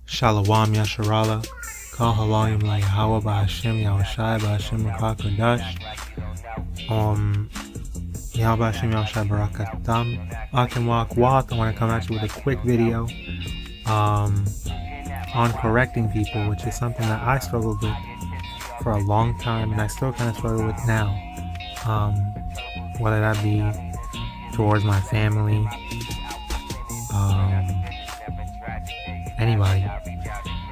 Shalom Yasharala, Kal Halayim La YAHAWAH Ba'Hashem Yahawashi Ba'Hashem QADASH. Yahweh Hashem Yahawashi Barakatam. YAHAWAH. I want to come at you with a quick video on correcting people, which is something that I struggled with for a long time, and I still kind of struggle with now. Whether that be towards my family, anybody,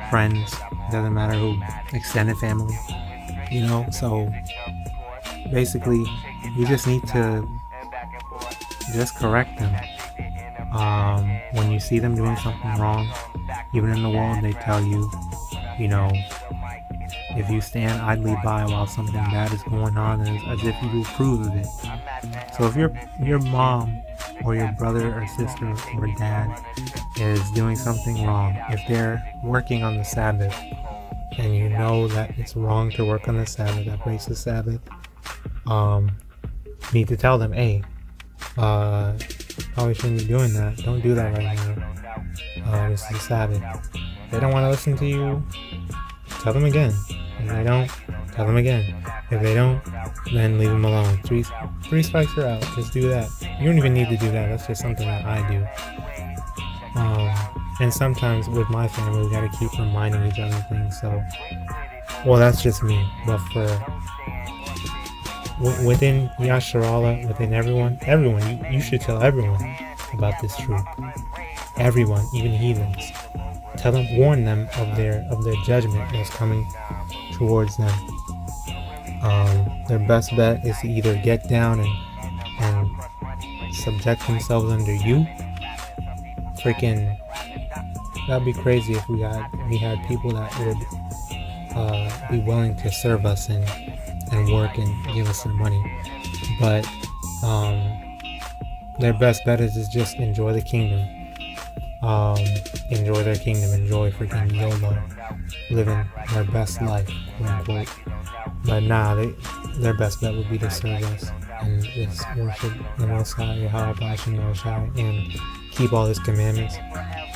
friends, doesn't matter who, extended family, so basically you just need to just correct them. When you see them doing something wrong, even in the world they tell you, if you stand idly by while something bad is going on, as if you approve of it. So if your mom or your brother or sister or dad is doing something wrong, if they're working on the Sabbath and you know that it's wrong to work on the Sabbath, that breaks the Sabbath, you need to tell them, hey, probably shouldn't be doing that. Don't do that right now. This is the Sabbath. If they don't want to listen to you, tell them again. If they don't, tell them again. If they don't, then leave them alone. Three strikes are out. Just do that. You don't even need to do that. That's just something that I do. And sometimes with my family, we gotta keep reminding each other things. So, well, that's just me. But within Yasharala, within everyone, you should tell everyone about this truth. Everyone, even heathens. Tell them, warn them of their judgment that's coming towards them. Their best bet is to either get down and subject themselves under you. Freaking, that'd be crazy if we had people that would be willing to serve us and work and give us their money. But their best bet is just enjoy the kingdom. Enjoy their kingdom, enjoy freaking YOLO, living their best life, quote unquote. But their best bet would be to serve us and just worship the Most High, YAHAWAH, and keep all His commandments.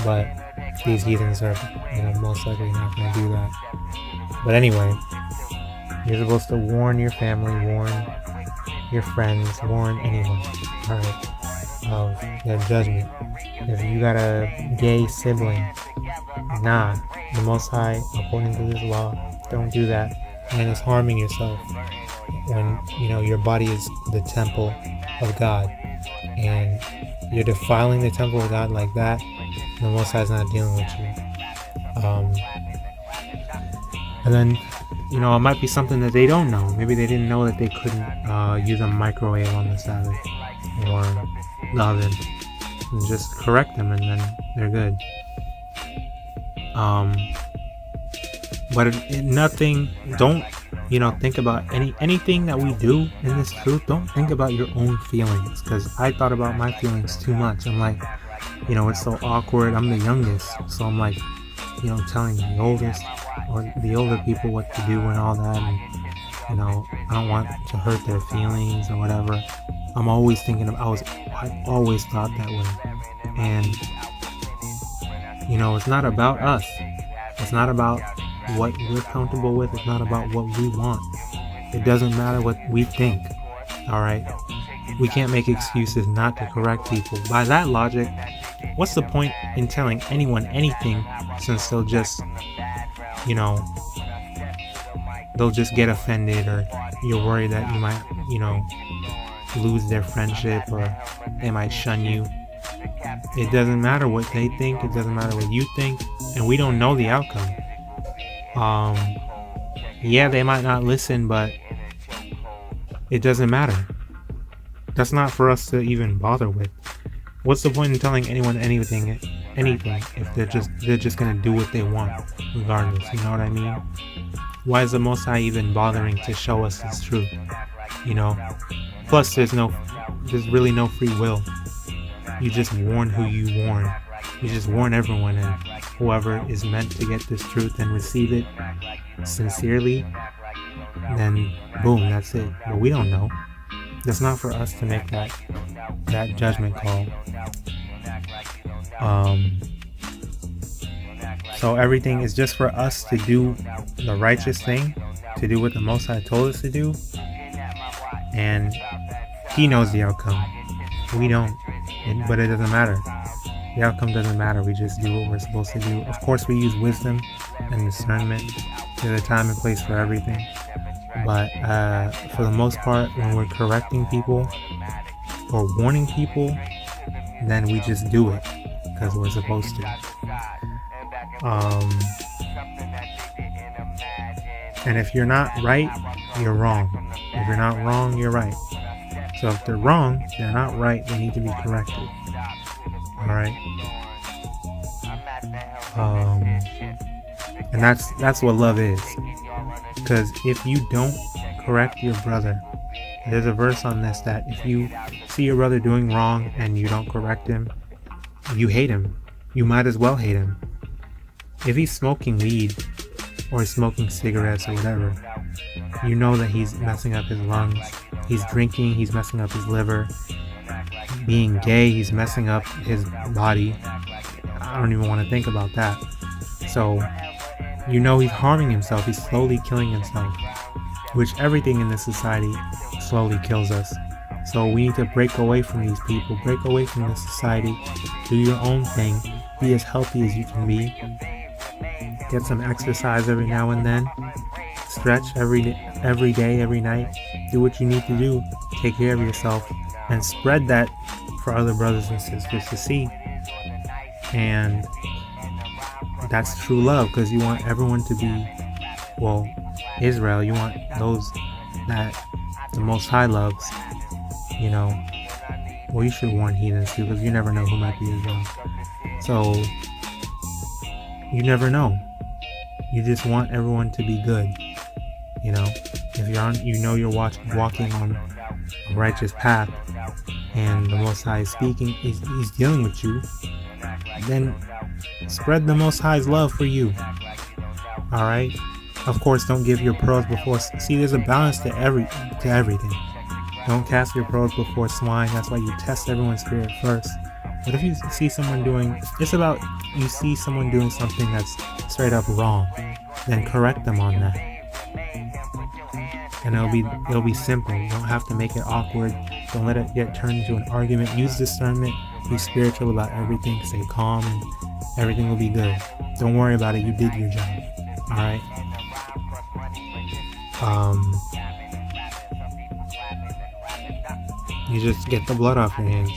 But these heathens are, most likely not going to do that. But anyway, you're supposed to warn your family, warn your friends, warn anyone, alright, of their judgment. If you got a gay sibling, the Most High, according to this law, don't do that. And it's harming yourself when, your body is the temple of God. And you're defiling the temple of God like that, the Most High is not dealing with you. And then, it might be something that they don't know. Maybe they didn't know that they couldn't use a microwave on the Sabbath or the oven. And just correct them, and then they're good. But don't, think about anything that we do in this truth. Don't think about your own feelings, because I thought about my feelings too much. I'm like, it's so awkward. I'm the youngest, so I'm like, telling the oldest or the older people what to do and all that, and I don't want to hurt their feelings or whatever. I'm always thinking I always thought that way. And it's not about us. It's not about what we're comfortable with. It's not about what we want. It doesn't matter what we think. Alright? We can't make excuses not to correct people. By that logic, what's the point in telling anyone anything, since they'll just they'll just get offended, or you're worried that you might, lose their friendship, or they might shun you. It doesn't matter what they think. It doesn't matter what you think, and we don't know the outcome. They might not listen, but it doesn't matter. That's not for us to even bother with. What's the point in telling anyone anything if they're just gonna do what they want regardless? You know what I mean? Why is the Most High even bothering to show us this truth? Plus there's really no free will. You just warn who you warn. You just warn everyone, and whoever is meant to get this truth and receive it sincerely, then boom, that's it. But we don't know. That's not for us to make that judgment call. So everything is just for us to do the righteous thing, to do what the Most High told us to do, and He knows the outcome. We don't, but it doesn't matter. The outcome doesn't matter. We just do what we're supposed to do. Of course, we use wisdom and discernment. There's a time and place for everything. But for the most part, when we're correcting people or warning people, then we just do it because we're supposed to. And if you're not right, you're wrong. If you're not wrong, you're right. So if they're wrong, they're not right, they need to be corrected. Alright? And that's what love is. Because if you don't correct your brother, there's a verse on this that if you see your brother doing wrong and you don't correct him, you hate him. You might as well hate him. If he's smoking weed or smoking cigarettes or whatever, you know that he's messing up his lungs. He's drinking, he's messing up his liver. Being gay, he's messing up his body. I don't even want to think about that. So, you know he's harming himself. He's slowly killing himself. Which everything in this society slowly kills us. So we need to break away from these people. Break away from this society. Do your own thing. Be as healthy as you can be. Get some exercise every now and then. Stretch every day, every night. Do what you need to do. Take care of yourself. And spread that for other brothers and sisters to see. And that's true love, because you want everyone to be, well, Israel, you want those that the Most High loves, you know. Well, you should warn heathens too, because you never know who might be Israel. So, you never know. You just want everyone to be good, you know. If you're on, you know you're walking on a righteous path, and the Most High is speaking, he's dealing with you, then spread the Most High's love for you. Alright? Of course, don't give your pearls before... See, there's a balance to everything. Don't cast your pearls before swine. That's why you test everyone's spirit first. But if you see someone doing... It's about you see someone doing something that's straight up wrong, then correct them on that. And it'll be simple. You don't have to make it awkward. Don't let it get turned into an argument. Use discernment. Be spiritual about everything. Stay calm, and everything will be good. Don't worry about it. You did your job. Alright? You just get the blood off your hands.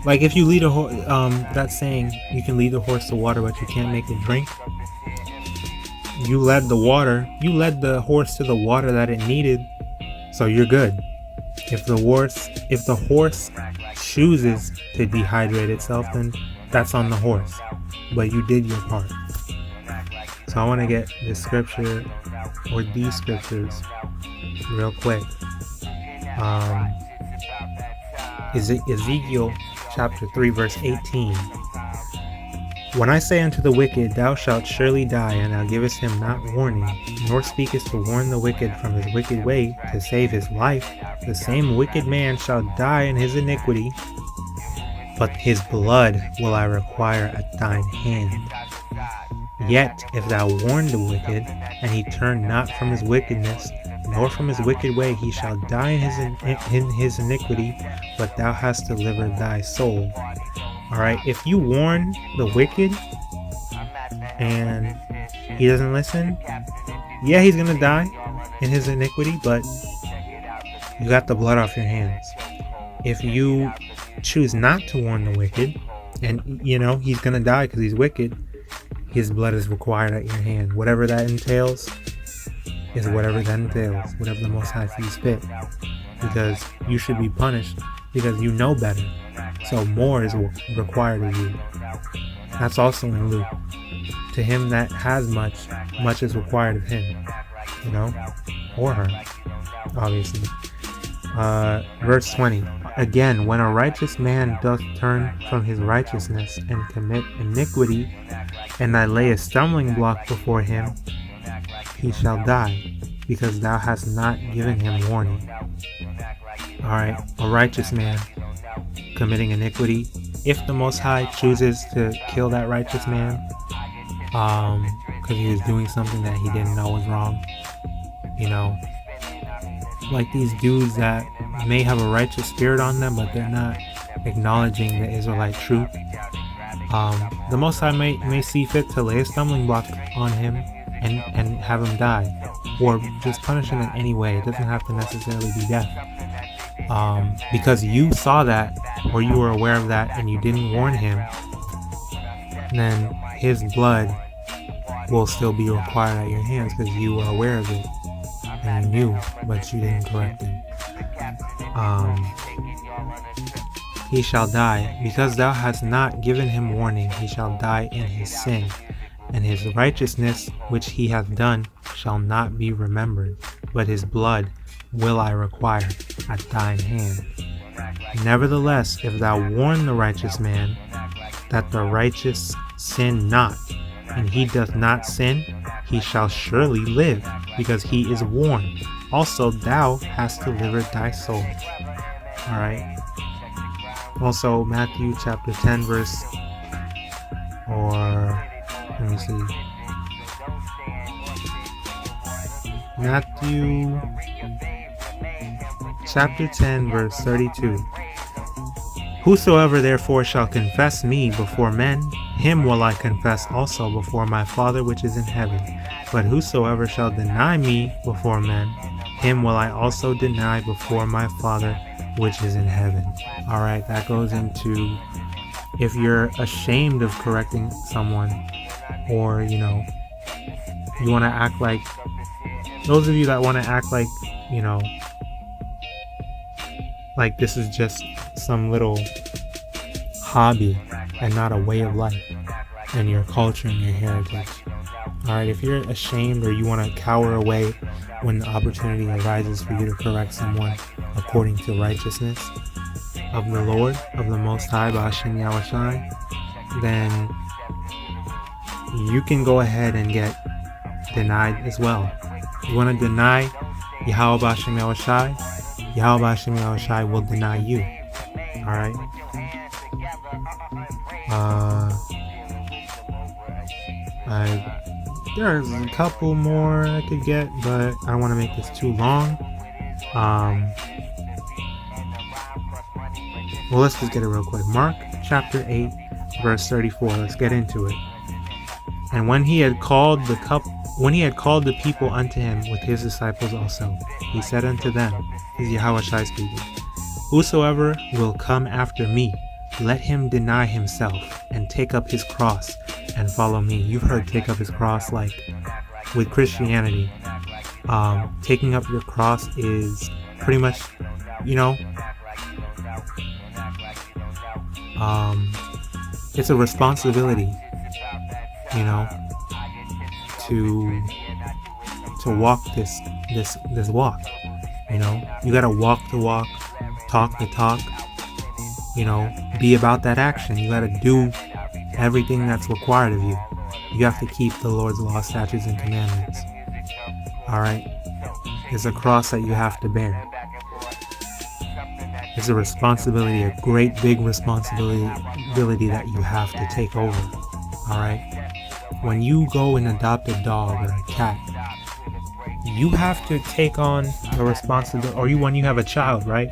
Like if you lead a horse, that saying, you can lead the horse to water, but you can't make it drink. You led the horse to the water that it needed, so you're good. If the horse chooses to dehydrate itself, then that's on the horse. But you did your part. So I want to get this scripture, or these scriptures, real quick. Ezekiel chapter 3 verse 18. When I say unto the wicked, thou shalt surely die, and thou givest him not warning, nor speakest to warn the wicked from his wicked way, to save his life, the same wicked man shall die in his iniquity, but his blood will I require at thine hand. Yet if thou warn the wicked, and he turn not from his wickedness, nor from his wicked way, he shall die in his iniquity, but thou hast delivered thy soul. Alright, if you warn the wicked and he doesn't listen, yeah, he's gonna die in his iniquity, but you got the blood off your hands. If you choose not to warn the wicked, and you know he's gonna die because he's wicked, his blood is required at your hand. Whatever that entails is whatever that entails, whatever the Most High sees fit, because you should be punished because you know better. So more is required of you. That's also in Luke. To him that has much, much is required of him. You know? Or her. Obviously. Verse 20. Again, when a righteous man doth turn from his righteousness and commit iniquity, and I lay a stumbling block before him, he shall die, because thou hast not given him warning. Alright, a righteous man committing iniquity. If the Most High chooses to kill that righteous man, because he was doing something that he didn't know was wrong. You know, like these dudes that may have a righteous spirit on them, but they're not acknowledging the Israelite truth. The Most High may see fit to lay a stumbling block on him and have him die, or just punish him in any way. It doesn't have to necessarily be death. Because you saw that, or you were aware of that, and you didn't warn him, then his blood will still be required at your hands because you were aware of it and you knew, but you didn't correct him. He shall die, because thou hast not given him warning. He shall die in his sin, and his righteousness which he hath done shall not be remembered, but his blood will I require at thine hand. Nevertheless, if thou warn the righteous man, that the righteous sin not, and he doth not sin, he shall surely live, because he is warned. Also thou hast delivered thy soul. Alright. Also Matthew chapter 10 verse, or let me see, Matthew chapter 10 verse 32. Whosoever therefore shall confess me before men, him will I confess also before my Father which is in heaven. But whosoever shall deny me before men, him will I also deny before my Father which is in heaven. Alright, that goes into if you're ashamed of correcting someone, or you know, you want to act like, those of you that want to act like, you know, like this is just some little hobby and not a way of life and your culture and your heritage. Alright, if you're ashamed or you want to cower away when the opportunity arises for you to correct someone according to righteousness of the Lord, of the Most High, B'Hashem Yahawashi, then you can go ahead and get denied as well. You want to deny Yahawah B'Hashem Yahawashi, Yahawah B'Hashem Yahawashi will deny you. Alright? There's a couple more I could get, but I don't want to make this too long. Well, let's just get it real quick. Mark chapter 8 verse 34. Let's get into it. And when he had called the people unto him with his disciples also, he said unto them, is Yahawashi speaking, whosoever will come after me, let him deny himself and take up his cross and follow me. You've heard take up his cross, like with Christianity. Taking up your cross is pretty much, you know, it's a responsibility, you know, to walk this walk. You know, you gotta walk the walk, talk the talk, you know, be about that action. You gotta do everything that's required of you. You have to keep the Lord's law, statutes, and commandments. Alright? It's a cross that you have to bear. It's a responsibility, a great big responsibility that you have to take over. Alright? When you go and adopt a dog or a cat, you have to take on the responsibility, or when you have a child, right?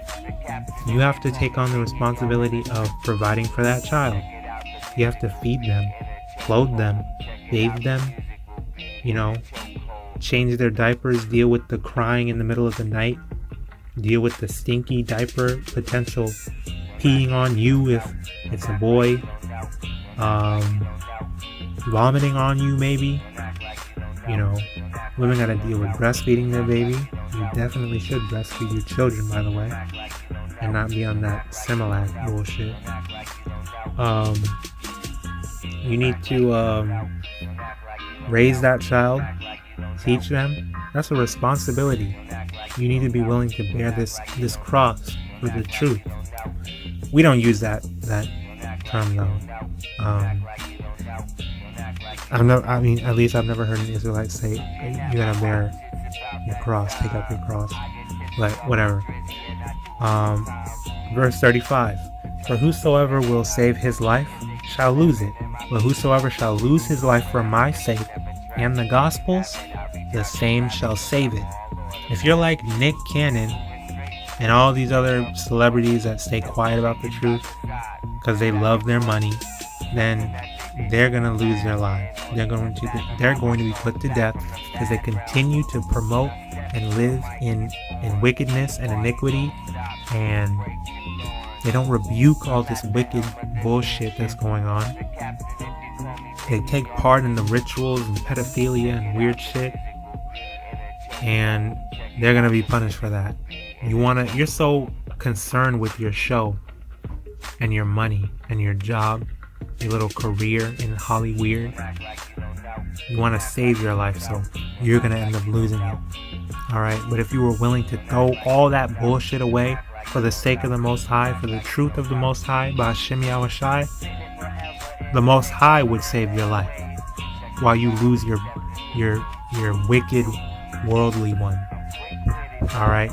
You have to take on the responsibility of providing for that child. You have to feed them, clothe them, bathe them, you know, change their diapers, deal with the crying in the middle of the night, deal with the stinky diaper, potential peeing on you if it's a boy, vomiting on you maybe, you know. Women gotta deal with breastfeeding their baby. You definitely should breastfeed your children, by the way, and not be on that Similac bullshit. You need to raise that child, teach them. That's a responsibility. You need to be willing to bear this cross for the truth. We don't use that term though. At least I've never heard an Israelite say you gotta bear your cross, take up your cross. But whatever. Verse 35. For whosoever will save his life shall lose it, But whosoever shall lose his life for my sake and the gospel's, the same shall save it. If you're like Nick Cannon and all these other celebrities that stay quiet about the truth because they love their money, then they're going to lose their lives. They're going to be put to death because they continue to promote and live in wickedness and iniquity, and they don't rebuke all this wicked bullshit that's going on. They take part in the rituals and pedophilia and weird shit, and they're gonna be punished for that. You're so concerned with your show and your money and your job, your little career in Hollyweird. You want to save your life, so you're gonna end up losing it. Alright, but if you were willing to throw all that bullshit away for the sake of the Most High, for the truth of the Most High, Ba'Hashem Yahawashi, the Most High would save your life while you lose your wicked worldly one. Alright.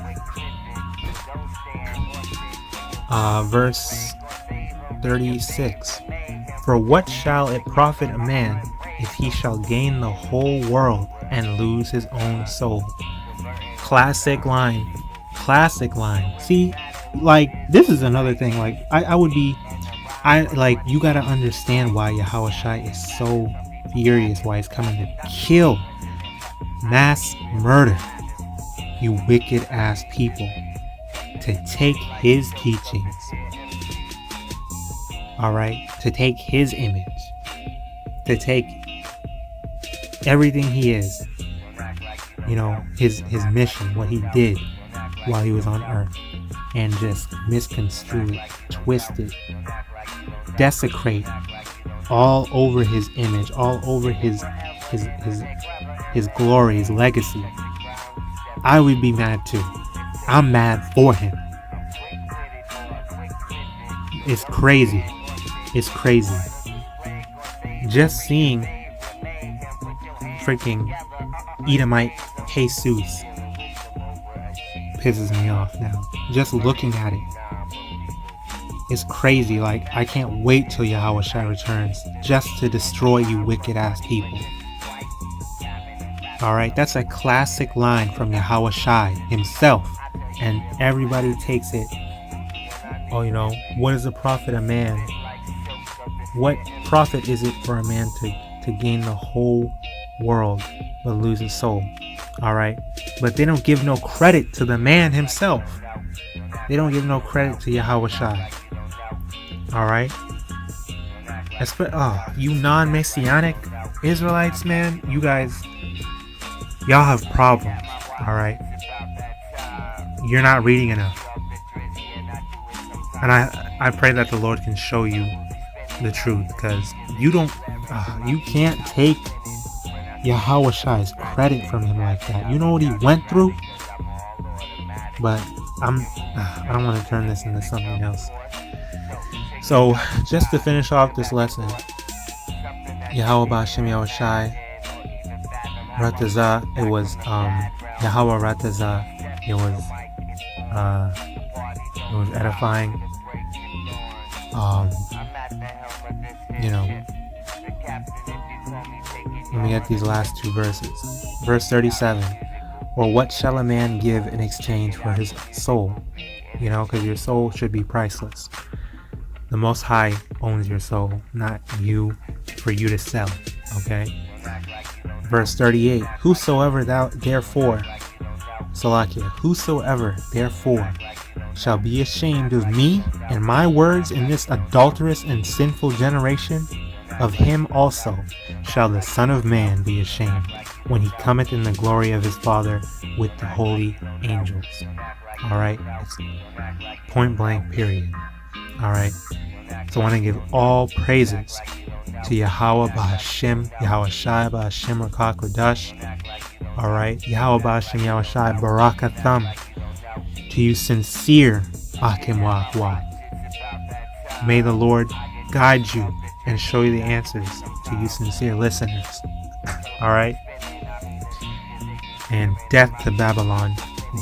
Verse 36. For what shall it profit a man if he shall gain the whole world and lose his own soul? Classic line. See, like, this is another thing. Like, you gotta understand why Yahawashi is so furious, why he's coming to kill, mass murder you wicked ass people, to take his teachings, alright, to take his image, to take everything he is, you know, his mission, what he did while he was on earth, and just misconstrue it, twist it, desecrate all over his image, all over his glory, his legacy. I would be mad too. I'm mad for him. It's crazy. It's crazy. Just seeing freaking Edomite Jesus pisses me off now. Just looking at it. It's crazy. Like, I can't wait till Yahawashi returns just to destroy you wicked ass people. Alright, that's a classic line from Yahawashi himself, and everybody takes it. Oh, you know, what is the profit of man? What profit is it for a man to gain the whole world but lose his soul? Alright, but they don't give no credit to the man himself. They don't give no credit to Yahawashi. Alright, you non-Messianic Israelites, man, you guys, y'all have problems. Alright, you're not reading enough, and I pray that the Lord can show you the truth, because you can't take Yahawashi's credit from him like that. You know what he went through? But I don't want to turn this into something else. So, just to finish off this lesson, Yahawah Ba'Hashem Yahawashi Ratazah, it was Yahawah Ratazah. It was edifying. You know, let me get these last two verses. Verse 37. Or what shall a man give in exchange for his soul? You know, because your soul should be priceless. The Most High owns your soul, not you, for you to sell. Okay? Verse 38. Whosoever therefore shall be ashamed of me and my words in this adulterous and sinful generation, of him also shall the Son of Man be ashamed when he cometh in the glory of his Father with the holy angels. Alright? It's point blank, period. Alright? So I want to give all praises to Yahawah Ba'Hashem, Yahawashi Ba'Hashem QADASH. Alright? Yahawah Ba'Hashem Yahawashi Barakatham. To you sincere Akim YAHAWAH. May the Lord guide you and show you the answers to you sincere listeners. Alright? And death to Babylon.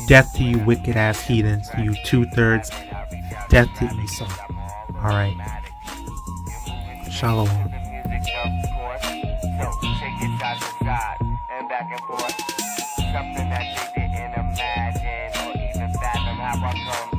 Death to you wicked ass heathens. To you 2/3. Death to Esau. Alright. Shalom. of course. So take it side to side and back and forth. Something that they didn't imagine or even fathom how I come